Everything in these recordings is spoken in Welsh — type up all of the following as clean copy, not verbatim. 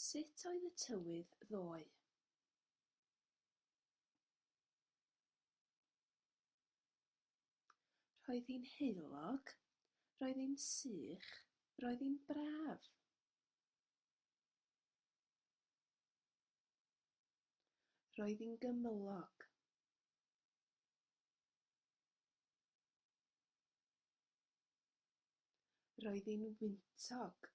Sut oedd y tywydd ddoe? Roedd hi'n heulog, roedd hi'n sych, roedd hi'n braf. Roedd hi'n gymylog. Roedd hi'n wyntog.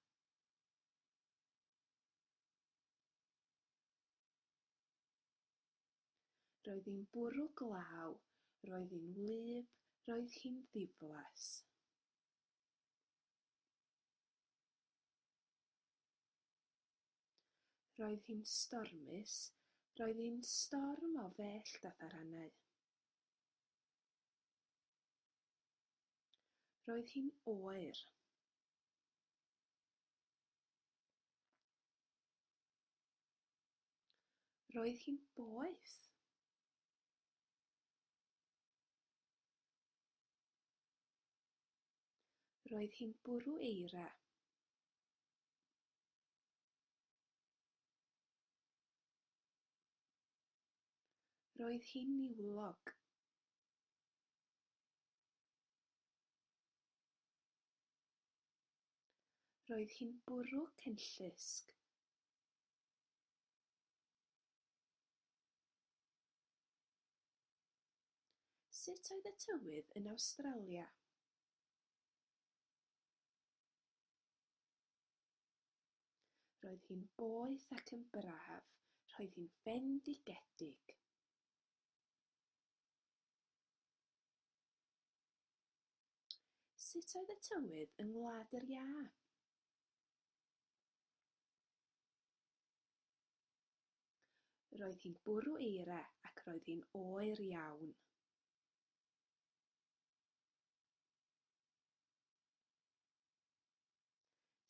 Roedd hi'n bwrw glaw, roedd hi'n wlyb, roedd hi'n ddiflas. Roedd hi'n stormus, roedd hi'n storm o fell datharannau. Roedd hi'n oer. Roedd hi'n boeth. Roedd hi'n bwrw eira. Roedd hi'n niwlog. Roedd hi'n bwrw cenllysg. Sut oedd y tywydd yn Awstralia? Roedd hi'n boeth ac yn braf. Roedd hi'n fendigedig. Sut oedd y tywydd yng Ngwlad yr Iâ? Roedd hi'n bwrw eira ac roedd hi'n oer iawn.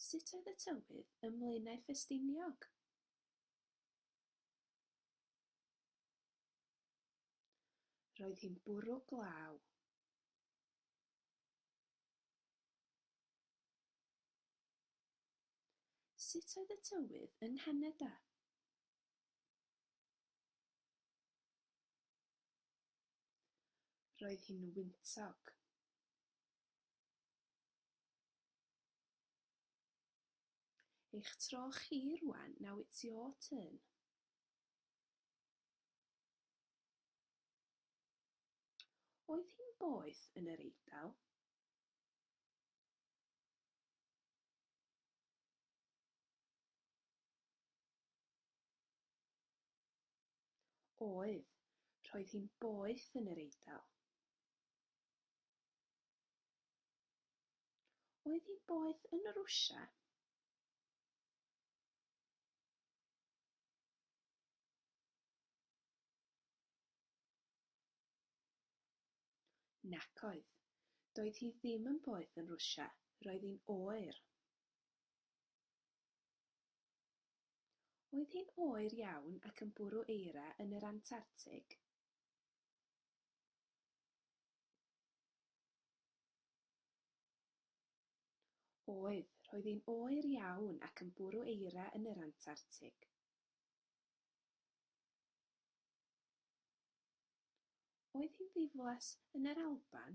Sut oedd y tywydd ym Mlaenau Ffestiniog? Roedd hi'n bwrw glaw. Sut oedd y tywydd yng Nghanada? Roedd hi'n wyntog. Eich tro chi rwan, now it's your turn. Oedd hi'n boeth yn yr Eidal? Oedd. Roedd hi'n boeth yn yr Eidal. Oedd hi'n boeth yn Rwsia? Nac oedd. Doedd hi ddim yn boeth yn Rwsia. Roedd hi'n oer. Oedd hi'n oer iawn ac yn bwrw eira yn yr Antarctig? Oedd. Roedd hi'n oer iawn ac yn bwrw eira yn yr Antarctig. Oedd hi'n ddiflas yn yr Alban?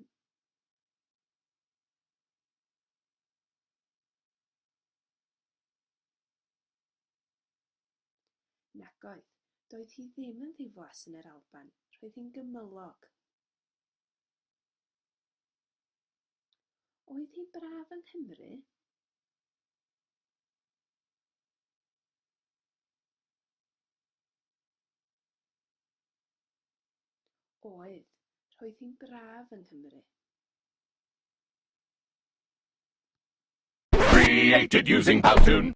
Nac oedd. Doedd hi ddim yn ddiflas yn yr Alban. Roedd hi'n gymylog. Oedd hi'n braf yng Nghymru? Oedd. Roedd hi'n braf yng Nghymru. Created using Powtoon.